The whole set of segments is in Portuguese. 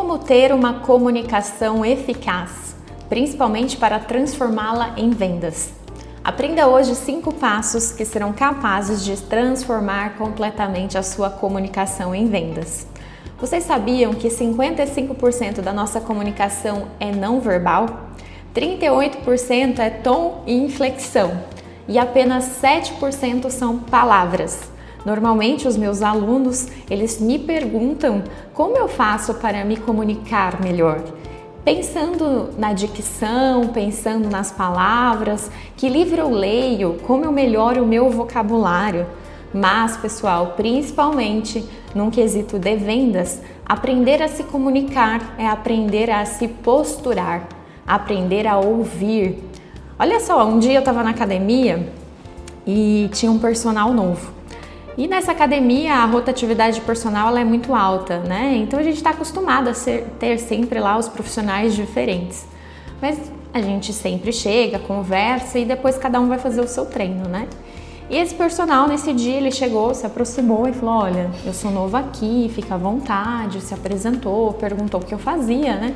Como ter uma comunicação eficaz, principalmente para transformá-la em vendas? Aprenda hoje 5 passos que serão capazes de transformar completamente a sua comunicação em vendas. Vocês sabiam que 55% da nossa comunicação é não verbal? 38% é tom e inflexão e apenas 7% são palavras. Normalmente os meus alunos, eles me perguntam como eu faço para me comunicar melhor. Pensando na dicção, pensando nas palavras, que livro eu leio, como eu melhoro o meu vocabulário. Mas, pessoal, principalmente num quesito de vendas, aprender a se comunicar é aprender a se posturar, aprender a ouvir. Olha só, um dia eu estava na academia e tinha um personal novo. E nessa academia a rotatividade de personal ela é muito alta, né? Então a gente está acostumado a ter sempre lá os profissionais diferentes. Mas a gente sempre chega, conversa e depois cada um vai fazer o seu treino, né? E esse personal nesse dia ele chegou, se aproximou e falou: olha, eu sou novo aqui, fica à vontade, se apresentou, perguntou o que eu fazia, né?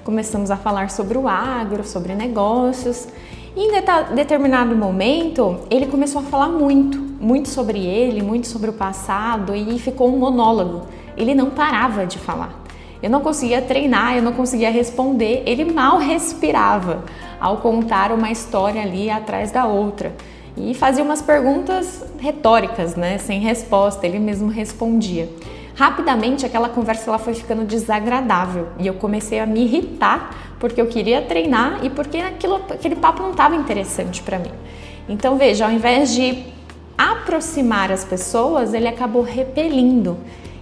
Começamos a falar sobre o agro, sobre negócios. E em determinado momento, ele começou a falar muito sobre ele, muito sobre o passado e ficou um monólogo. Ele não parava de falar. Eu não conseguia treinar, eu não conseguia responder, ele mal respirava ao contar uma história ali atrás da outra. E fazia umas perguntas retóricas, né, sem resposta, ele mesmo respondia. Rapidamente aquela conversa ela foi ficando desagradável e eu comecei a me irritar porque eu queria treinar e porque aquele papo não estava interessante para mim. Então veja, ao invés de aproximar as pessoas, ele acabou repelindo.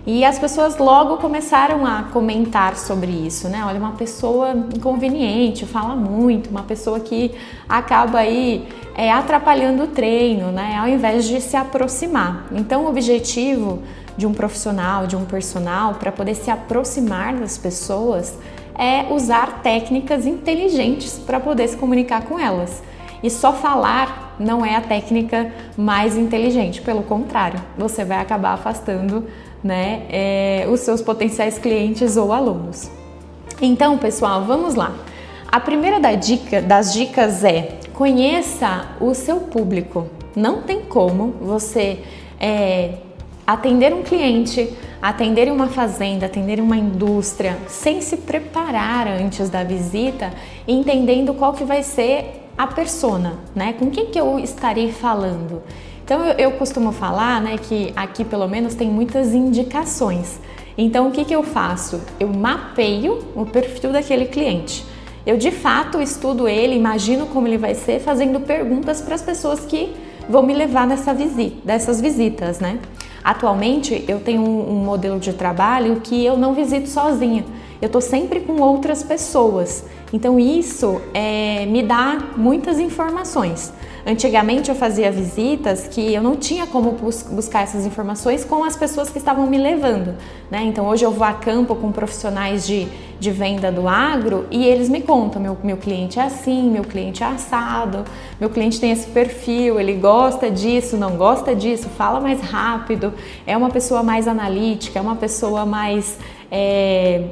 E as pessoas logo começaram a comentar sobre isso, né? Olha, uma pessoa inconveniente, fala muito, uma pessoa que acaba aí atrapalhando o treino, né? Ao invés de se aproximar. Então o objetivo de um profissional, de um personal, para poder se aproximar das pessoas é usar técnicas inteligentes para poder se comunicar com elas. E só falar não é a técnica mais inteligente, pelo contrário, você vai acabar afastando, né, os seus potenciais clientes ou alunos. Então, pessoal, vamos lá. A primeira das dicas é: conheça o seu público. Não tem como você atender um cliente, atender uma fazenda, atender uma indústria sem se preparar antes da visita, entendendo qual que vai ser a persona, né? Com quem que eu estarei falando. Então eu costumo falar, né, que aqui pelo menos tem muitas indicações. Então o que que eu faço? Eu mapeio o perfil daquele cliente. Eu de fato estudo ele, imagino como ele vai ser, fazendo perguntas para as pessoas que vão me levar dessas visitas, né? Atualmente eu tenho um modelo de trabalho que eu não visito sozinha, eu estou sempre com outras pessoas, então isso me dá muitas informações. Antigamente eu fazia visitas que eu não tinha como buscar essas informações com as pessoas que estavam me levando, né? Então hoje eu vou a campo com profissionais de venda do agro e eles me contam, meu cliente é assim, meu cliente é assado, meu cliente tem esse perfil, ele gosta disso, não gosta disso, fala mais rápido, é uma pessoa mais analítica, é uma pessoa mais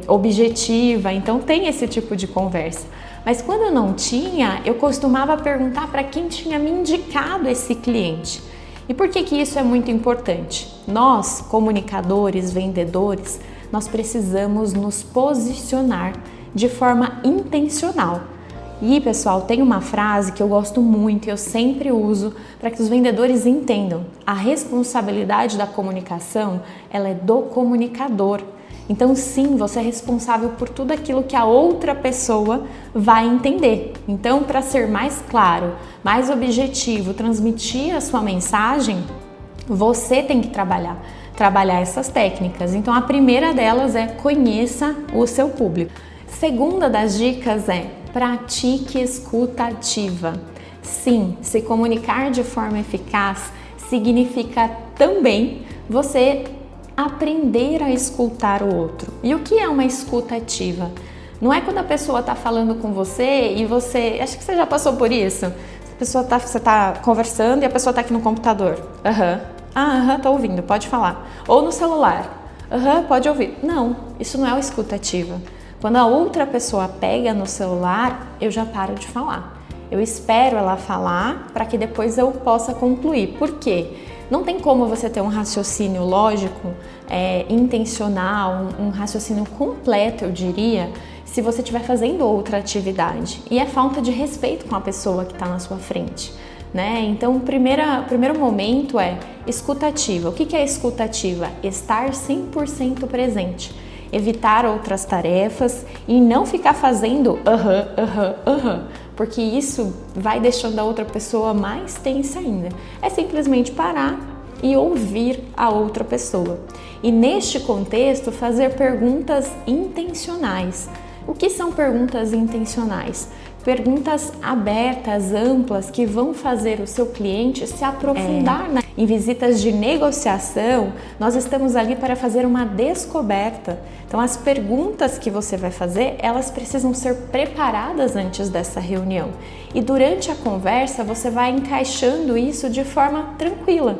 objetiva, então tem esse tipo de conversa. Mas quando eu não tinha, eu costumava perguntar para quem tinha me indicado esse cliente. E por que que isso é muito importante? Nós, comunicadores, vendedores, nós precisamos nos posicionar de forma intencional. E, pessoal, tem uma frase que eu gosto muito e eu sempre uso para que os vendedores entendam. A responsabilidade da comunicação, ela é do comunicador. Então sim, você é responsável por tudo aquilo que a outra pessoa vai entender. Então, para ser mais claro, mais objetivo, transmitir a sua mensagem, você tem que trabalhar essas técnicas. Então a primeira delas é: conheça o seu público. Segunda das dicas é: pratique escuta ativa. Sim, se comunicar de forma eficaz significa também você aprender a escutar o outro. E o que é uma escuta ativa? Não é quando a pessoa está falando com você e você... Acho que você já passou por isso. Você está conversando e a pessoa está aqui no computador. Tô ouvindo, pode falar. Ou no celular. Pode ouvir. Não, isso não é uma escuta ativa. Quando a outra pessoa pega no celular, eu já paro de falar. Eu espero ela falar para que depois eu possa concluir. Por quê? Não tem como você ter um raciocínio lógico, intencional, um raciocínio completo, eu diria, se você estiver fazendo outra atividade. E é falta de respeito com a pessoa que está na sua frente, né? Então, o primeiro momento é escutativa. O que é escutativa? Estar 100% presente. Evitar outras tarefas e não ficar fazendo porque isso vai deixando a outra pessoa mais tensa ainda. É simplesmente parar e ouvir a outra pessoa. E neste contexto, fazer perguntas intencionais. O que são perguntas intencionais? Perguntas abertas, amplas, que vão fazer o seu cliente se aprofundar. Em visitas de negociação, nós estamos ali para fazer uma descoberta. Então, as perguntas que você vai fazer, elas precisam ser preparadas antes dessa reunião. E durante a conversa, você vai encaixando isso de forma tranquila.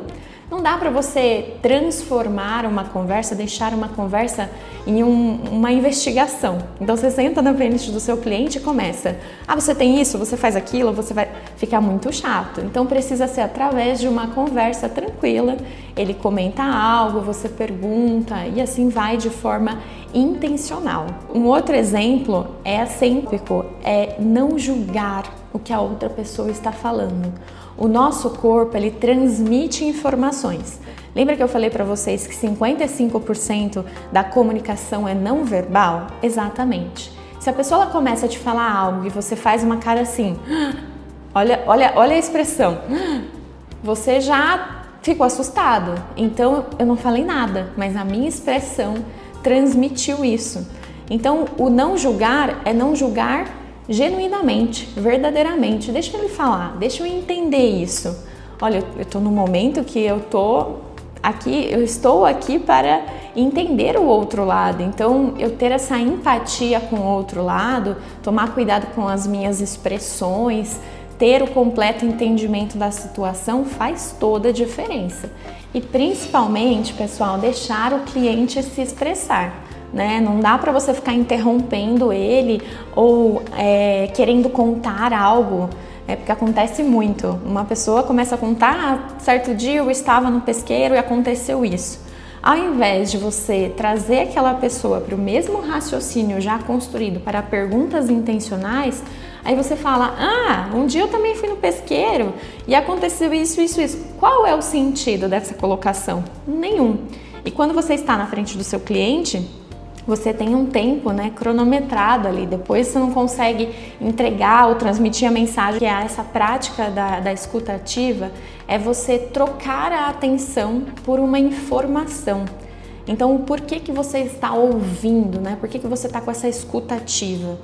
Não dá para você transformar uma conversa, deixar uma conversa em uma investigação. Então você senta na frente do seu cliente e começa: você tem isso, você faz aquilo, você vai ficar muito chato. Então precisa ser através de uma conversa tranquila. Ele comenta algo, você pergunta e assim vai de forma intencional. Um outro exemplo é não julgar o que a outra pessoa está falando. O nosso corpo, ele transmite informações. Lembra que eu falei para vocês que 55% da comunicação é não verbal? Exatamente. Se a pessoa ela começa a te falar algo e você faz uma cara assim, olha a expressão, você já ficou assustado. Então eu não falei nada, mas a minha expressão transmitiu isso. Então o não julgar é não julgar genuinamente, verdadeiramente. Deixa ele falar, deixa eu entender isso. Olha, eu estou no momento que eu estou aqui para entender o outro lado. Então, eu ter essa empatia com o outro lado, tomar cuidado com as minhas expressões, ter o completo entendimento da situação faz toda a diferença. E principalmente, pessoal, deixar o cliente se expressar. Né? Não dá para você ficar interrompendo ele ou querendo contar algo, porque acontece muito. Uma pessoa começa a contar, certo dia eu estava no pesqueiro e aconteceu isso. Ao invés de você trazer aquela pessoa para o mesmo raciocínio já construído para perguntas intencionais, aí você fala: um dia eu também fui no pesqueiro e aconteceu isso. Qual é o sentido dessa colocação? Nenhum. E quando você está na frente do seu cliente, você tem um tempo, cronometrado ali, depois você não consegue entregar ou transmitir a mensagem. Que é essa prática da escuta ativa, é você trocar a atenção por uma informação. Então, por que você está ouvindo, Por que você está com essa escuta ativa?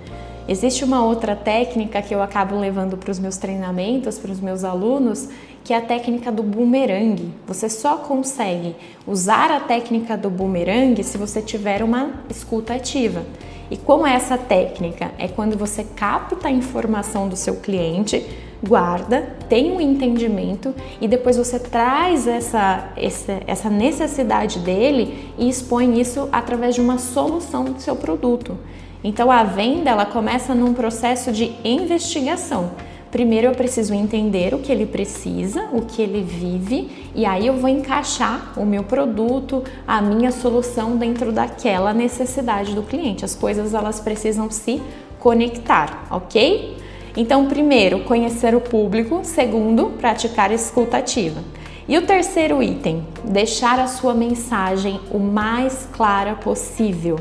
Existe uma outra técnica que eu acabo levando para os meus treinamentos, para os meus alunos, que é a técnica do bumerangue. Você só consegue usar a técnica do bumerangue se você tiver uma escuta ativa. E como é essa técnica? É quando você capta a informação do seu cliente, guarda, tem um entendimento e depois você traz essa necessidade dele e expõe isso através de uma solução do seu produto. Então a venda, ela começa num processo de investigação. Primeiro eu preciso entender o que ele precisa, o que ele vive, e aí eu vou encaixar o meu produto, a minha solução dentro daquela necessidade do cliente. As coisas, elas precisam se conectar, ok? Então, primeiro, conhecer o público. Segundo, praticar a escuta ativa. E o terceiro item, deixar a sua mensagem o mais clara possível.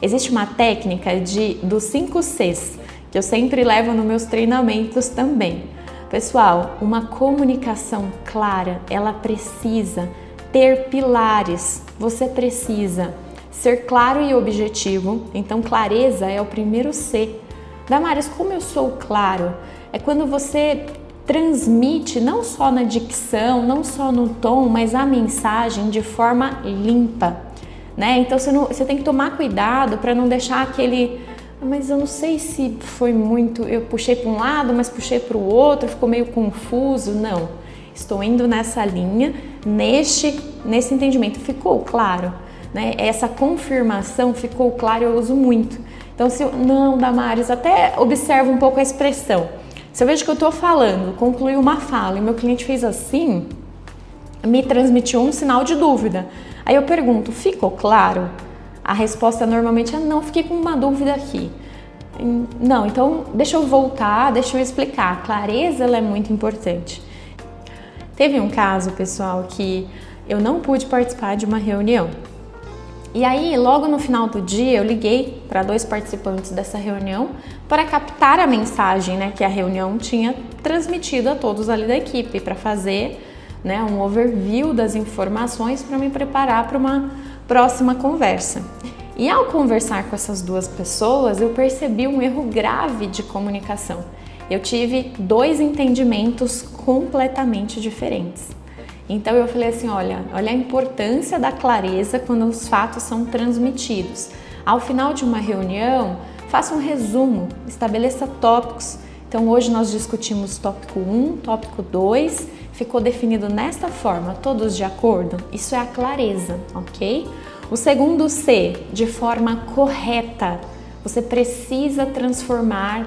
Existe uma técnica dos 5 Cs, que eu sempre levo nos meus treinamentos também. Pessoal, uma comunicação clara, ela precisa ter pilares. Você precisa ser claro e objetivo. Então, clareza é o primeiro C. Damares, como eu sou claro? É quando você transmite, não só na dicção, não só no tom, mas a mensagem de forma limpa. Então você tem que tomar cuidado para não deixar aquele: mas eu não sei se foi muito, eu puxei para um lado, mas puxei para o outro, ficou meio confuso. Não, estou indo nessa linha, nesse entendimento. Ficou claro? Essa confirmação ficou claro, eu uso muito. Então, não, Damares, até observa um pouco a expressão. Se eu vejo que eu estou falando, concluí uma fala e meu cliente fez assim, me transmitiu um sinal de dúvida. Aí eu pergunto, ficou claro? A resposta normalmente é não, fiquei com uma dúvida aqui. Não, então deixa eu voltar, deixa eu explicar. A clareza ela é muito importante. Teve um caso, pessoal, que eu não pude participar de uma reunião. E aí, logo no final do dia, eu liguei para 2 participantes dessa reunião para captar a mensagem, né, que a reunião tinha transmitido a todos ali da equipe, para fazer, né, um overview das informações para me preparar para uma próxima conversa. E ao conversar com essas 2 pessoas, eu percebi um erro grave de comunicação. Eu tive 2 entendimentos completamente diferentes. Então eu falei assim, olha a importância da clareza quando os fatos são transmitidos. Ao final de uma reunião, faça um resumo, estabeleça tópicos. Então hoje nós discutimos tópico 1, tópico 2, ficou definido nesta forma, todos de acordo? Isso é a clareza, ok? O segundo C, de forma correta. Você precisa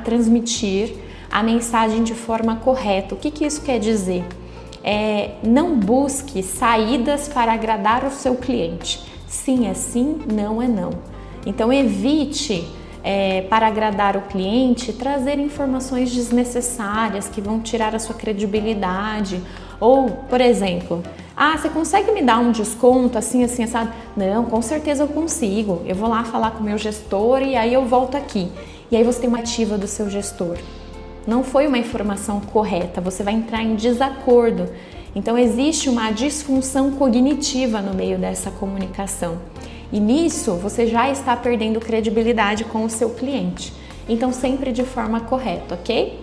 transmitir a mensagem de forma correta. O que isso quer dizer? Não busque saídas para agradar o seu cliente. Sim é sim, não é não. Então evite, para agradar o cliente, trazer informações desnecessárias que vão tirar a sua credibilidade. Ou, por exemplo, você consegue me dar um desconto assim, sabe? Não, com certeza eu consigo. Eu vou lá falar com o meu gestor e aí eu volto aqui. E aí você tem uma ativa do seu gestor. Não foi uma informação correta, você vai entrar em desacordo. Então existe uma disfunção cognitiva no meio dessa comunicação. E nisso você já está perdendo credibilidade com o seu cliente. Então sempre de forma correta, ok?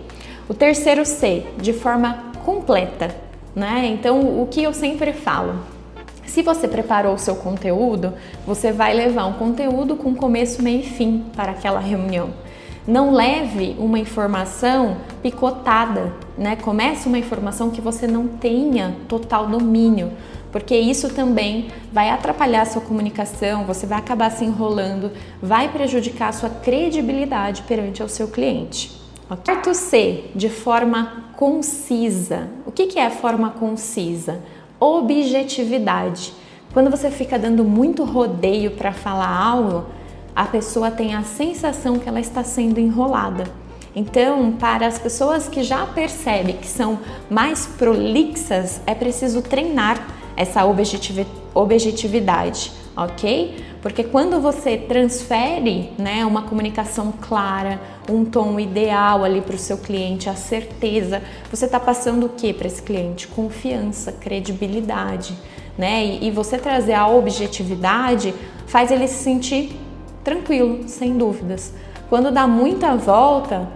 O terceiro C, de forma completa, né? Então o que eu sempre falo? Se você preparou o seu conteúdo, você vai levar um conteúdo com começo, meio e fim para aquela reunião. Não leve uma informação picotada, né? Comece uma informação que você não tenha total domínio, porque isso também vai atrapalhar a sua comunicação, você vai acabar se enrolando, vai prejudicar a sua credibilidade perante o seu cliente. Okay? Quarto C, de forma concisa. O que é a forma concisa? Objetividade. Quando você fica dando muito rodeio para falar algo, a pessoa tem a sensação que ela está sendo enrolada. Então, para as pessoas que já percebem que são mais prolixas, é preciso treinar essa objetividade, ok? Porque quando você transfere, né, uma comunicação clara, um tom ideal ali para o seu cliente, a certeza, você está passando o que para esse cliente? Confiança, credibilidade, né? E você trazer a objetividade faz ele se sentir tranquilo, sem dúvidas. Quando dá muita volta,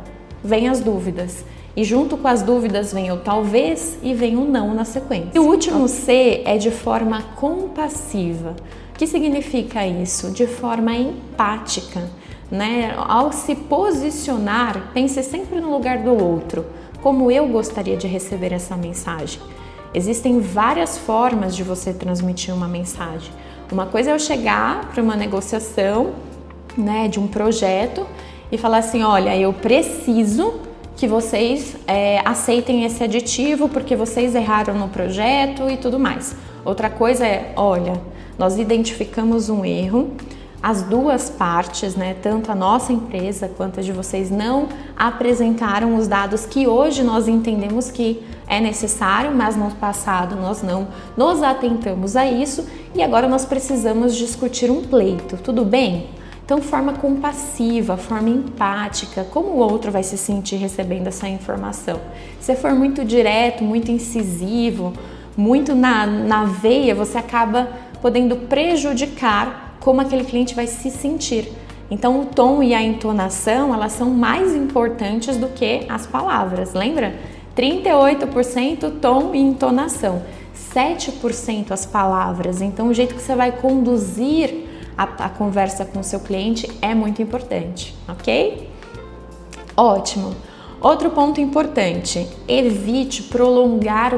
vem as dúvidas. E junto com as dúvidas vem o talvez e vem o não na sequência. E o último C é de forma compassiva. O que significa isso? De forma empática, né? Ao se posicionar, pense sempre no lugar do outro. Como eu gostaria de receber essa mensagem? Existem várias formas de você transmitir uma mensagem. Uma coisa é eu chegar para uma negociação, né, de um projeto e falar assim, olha, eu preciso que vocês aceitem esse aditivo porque vocês erraram no projeto e tudo mais. Outra coisa é, olha, nós identificamos um erro, as 2 partes, né, tanto a nossa empresa quanto a de vocês não apresentaram os dados que hoje nós entendemos que é necessário, mas no passado nós não nos atentamos a isso e agora nós precisamos discutir um pleito, tudo bem? Então, forma compassiva, forma empática, como o outro vai se sentir recebendo essa informação? Se for muito direto, muito incisivo, muito na veia, você acaba podendo prejudicar como aquele cliente vai se sentir. Então, o tom e a entonação, elas são mais importantes do que as palavras, lembra? 38% tom e entonação, 7% as palavras. Então, o jeito que você vai conduzir a conversa com o seu cliente é muito importante, ok? Ótimo! Outro ponto importante, evite prolongar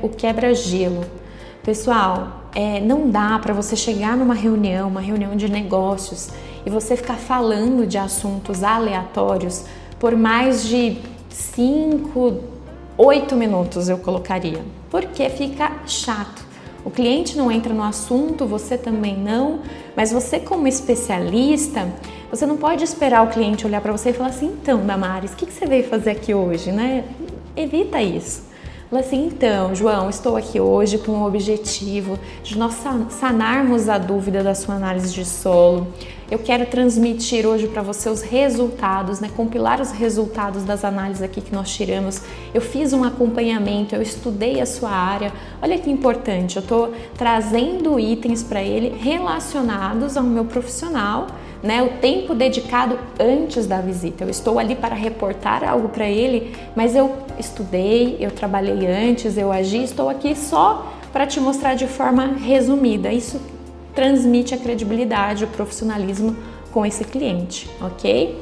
o quebra-gelo. Pessoal, não dá para você chegar numa reunião, uma reunião de negócios, e você ficar falando de assuntos aleatórios por mais de 5, 8 minutos, eu colocaria, porque fica chato. O cliente não entra no assunto, você também não, mas você como especialista, você não pode esperar o cliente olhar para você e falar assim, então, Damares, o que você veio fazer aqui hoje, né? Evita isso. Fala assim, então, João, estou aqui hoje com o objetivo de nós sanarmos a dúvida da sua análise de solo. Eu quero transmitir hoje para você os resultados, né? Compilar os resultados das análises aqui que nós tiramos. Eu fiz um acompanhamento, eu estudei a sua área. Olha que importante, eu estou trazendo itens para ele relacionados ao meu profissional, né, o tempo dedicado antes da visita. Eu estou ali para reportar algo para ele, mas eu estudei, eu trabalhei antes, eu agi, estou aqui só para te mostrar de forma resumida. Isso transmite a credibilidade, o profissionalismo com esse cliente, ok?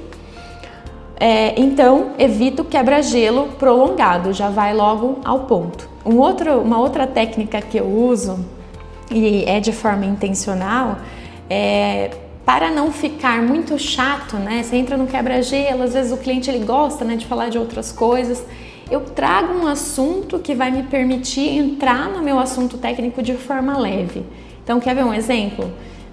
Então, evita o quebra-gelo prolongado, já vai logo ao ponto. Uma outra técnica que eu uso, e é de forma intencional, para não ficar muito chato, né? Você entra no quebra-gelo, às vezes o cliente ele gosta, né, de falar de outras coisas. Eu trago um assunto que vai me permitir entrar no meu assunto técnico de forma leve. Então, quer ver um exemplo?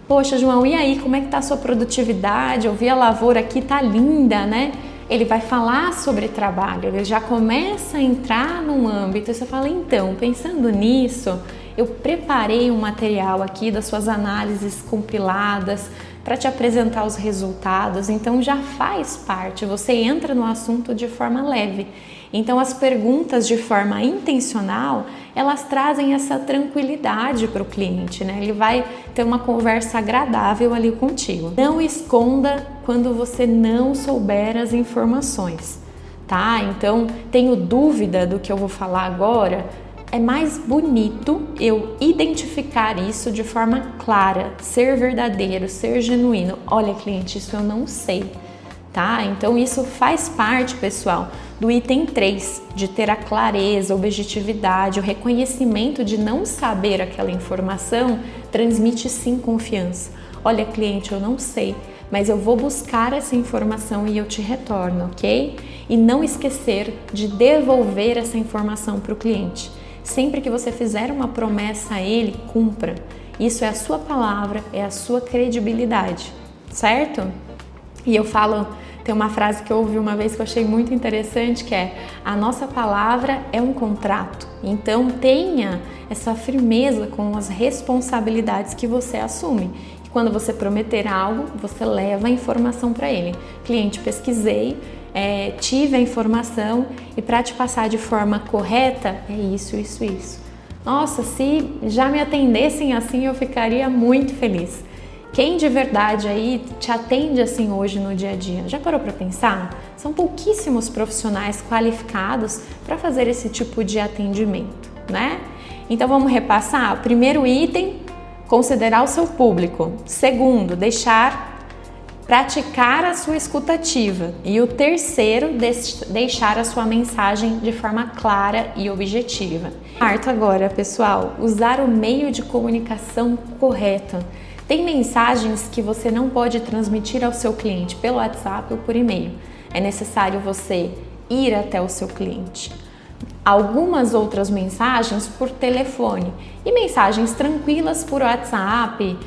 Poxa, João, e aí, como é que tá a sua produtividade? Eu vi a lavoura aqui, tá linda, né? Ele vai falar sobre trabalho, ele já começa a entrar num âmbito e você fala, então, pensando nisso, eu preparei um material aqui das suas análises compiladas para te apresentar os resultados, então já faz parte, você entra no assunto de forma leve. Então as perguntas de forma intencional, elas trazem essa tranquilidade para o cliente, né? Ele vai ter uma conversa agradável ali contigo. Não esconda quando você não souber as informações, tá? Então, tenho dúvida do que eu vou falar agora. É mais bonito eu identificar isso de forma clara, ser verdadeiro, ser genuíno. Olha, cliente, isso eu não sei, tá? Então isso faz parte, pessoal, do item 3, de ter a clareza, a objetividade, o reconhecimento de não saber aquela informação, transmite sim confiança. Olha, cliente, eu não sei, mas eu vou buscar essa informação e eu te retorno, ok? E não esquecer de devolver essa informação para o cliente. Sempre que você fizer uma promessa a ele, cumpra. Isso é a sua palavra, é a sua credibilidade, certo? E eu falo, tem uma frase que eu ouvi uma vez que eu achei muito interessante, que é: a nossa palavra é um contrato. Então tenha essa firmeza com as responsabilidades que você assume. E quando você prometer algo, você leva a informação para ele. Cliente, pesquisei, tive a informação e para te passar de forma correta, é isso, isso, isso. Nossa, se já me atendessem assim, eu ficaria muito feliz. Quem de verdade aí te atende assim hoje no dia a dia? Já parou para pensar? São pouquíssimos profissionais qualificados para fazer esse tipo de atendimento, né? Então vamos repassar. Primeiro item, considerar o seu público. Segundo, praticar a sua escutativa. E o terceiro, deixar a sua mensagem de forma clara e objetiva. Quarto agora, pessoal, usar o meio de comunicação correto. Tem mensagens que você não pode transmitir ao seu cliente pelo WhatsApp ou por e-mail. É necessário você ir até o seu cliente. Algumas outras mensagens por telefone e mensagens tranquilas por WhatsApp,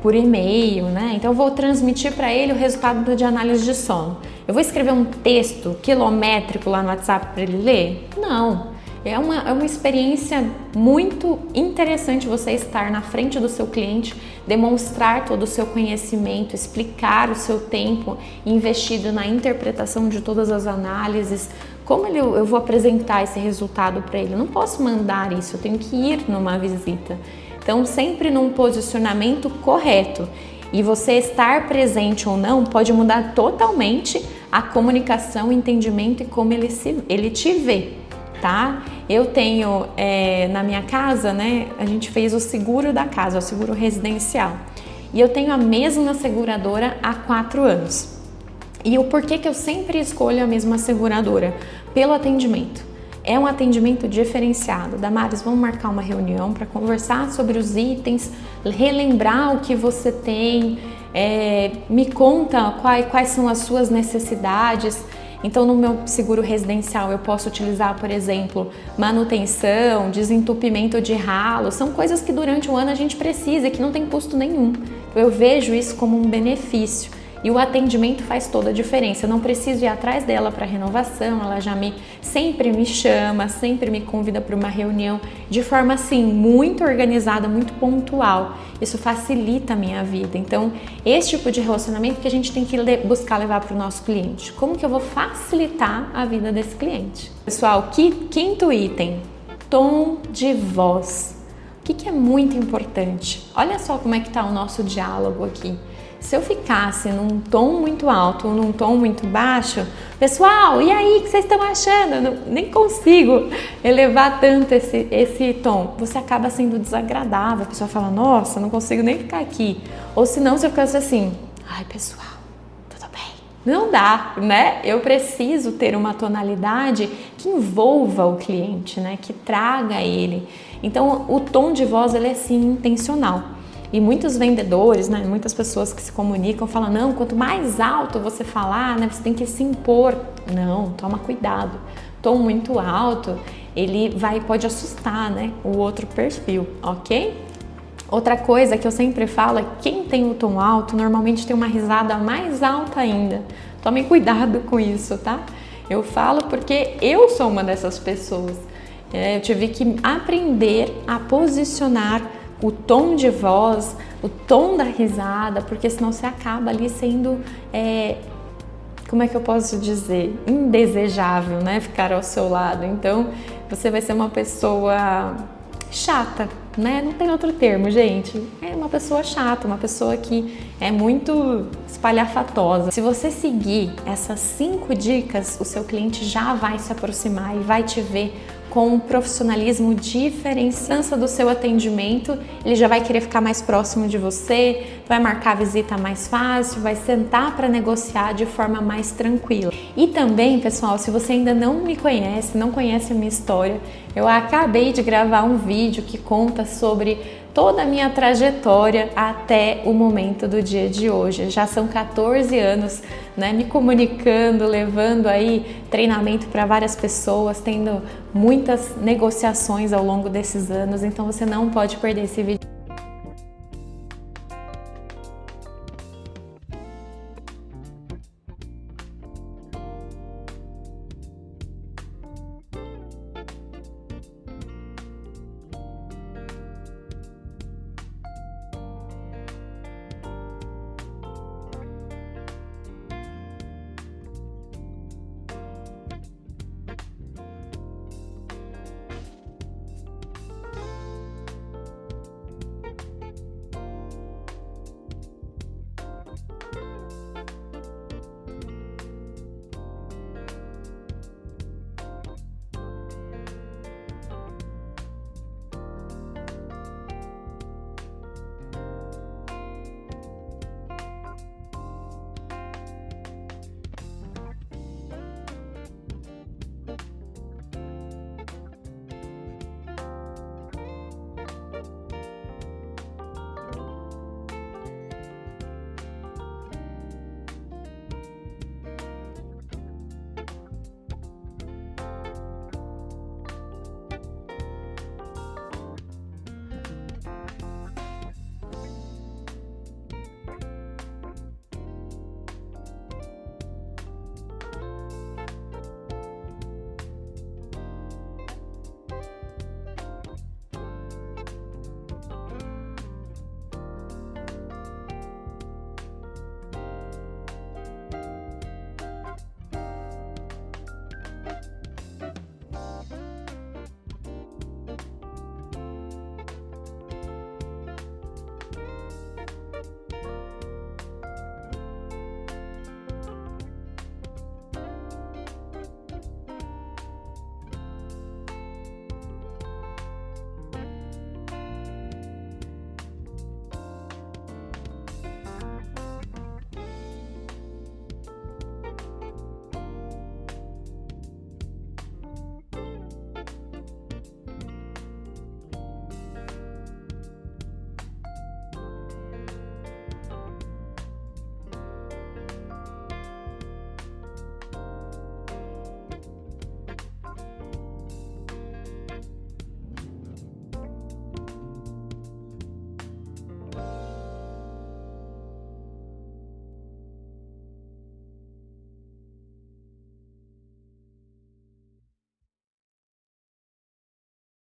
por e-mail, né? Então eu vou transmitir para ele o resultado de análise de sono. Eu vou escrever um texto quilométrico lá no WhatsApp para ele ler? Não. É uma experiência muito interessante você estar na frente do seu cliente, demonstrar todo o seu conhecimento, explicar o seu tempo investido na interpretação de todas as análises. Como eu vou apresentar esse resultado para ele? Eu não posso mandar isso, eu tenho que ir numa visita. Então, sempre num posicionamento correto. E você estar presente ou não pode mudar totalmente a comunicação, o entendimento e como ele te vê, tá? Eu tenho na minha casa, né? A gente fez o seguro da casa, o seguro residencial. E eu tenho a mesma seguradora há 4 anos. E o porquê que eu sempre escolho a mesma seguradora? Pelo atendimento. É um atendimento diferenciado. Damares, vamos marcar uma reunião para conversar sobre os itens, relembrar o que você tem, Me conta quais são as suas necessidades. Então, no meu seguro residencial, eu posso utilizar, por exemplo, manutenção, desentupimento de ralo. São coisas que durante o ano a gente precisa e que não tem custo nenhum. Eu vejo isso como um benefício. E o atendimento faz toda a diferença. Eu não preciso ir atrás dela para renovação, ela sempre me chama, sempre me convida para uma reunião de forma assim, muito organizada, muito pontual. Isso facilita a minha vida. Então, esse tipo de relacionamento que a gente tem que buscar levar para o nosso cliente. Como que eu vou facilitar a vida desse cliente? Pessoal, quinto item, tom de voz. O que é muito importante? Olha só como é que está o nosso diálogo aqui. Se eu ficasse num tom muito alto ou num tom muito baixo, pessoal, e aí, o que vocês estão achando? Eu nem consigo elevar tanto esse tom. Você acaba sendo desagradável, a pessoa fala, nossa, não consigo nem ficar aqui. Ou se não, se eu ficasse assim, ai pessoal, tudo bem? Não dá, né? Eu preciso ter uma tonalidade que envolva o cliente, né? Que traga ele. Então, o tom de voz, ele é sim intencional. E muitos vendedores, né, muitas pessoas que se comunicam falam, não, quanto mais alto você falar, né, você tem que se impor. Não, toma cuidado. Tom muito alto, ele pode assustar, né, o outro perfil, ok? Outra coisa que eu sempre falo é que quem tem o tom alto normalmente tem uma risada mais alta ainda. Tomem cuidado com isso, tá? Eu falo porque eu sou uma dessas pessoas. Eu tive que aprender a posicionar o tom de voz, o tom da risada, porque senão você acaba ali sendo, como é que eu posso dizer, indesejável, né, ficar ao seu lado. Então, você vai ser uma pessoa chata, né, não tem outro termo, gente. É uma pessoa chata, uma pessoa que é muito espalhafatosa. Se você seguir essas 5 dicas, o seu cliente já vai se aproximar e vai te ver com um profissionalismo diferenciado do seu atendimento, ele já vai querer ficar mais próximo de você, vai marcar a visita mais fácil, vai sentar para negociar de forma mais tranquila. E também, pessoal, se você ainda não me conhece, não conhece a minha história, eu acabei de gravar um vídeo que conta sobre toda a minha trajetória até o momento do dia de hoje. Já são 14 anos, né, me comunicando, levando aí treinamento para várias pessoas, tendo muitas negociações ao longo desses anos, então você não pode perder esse vídeo.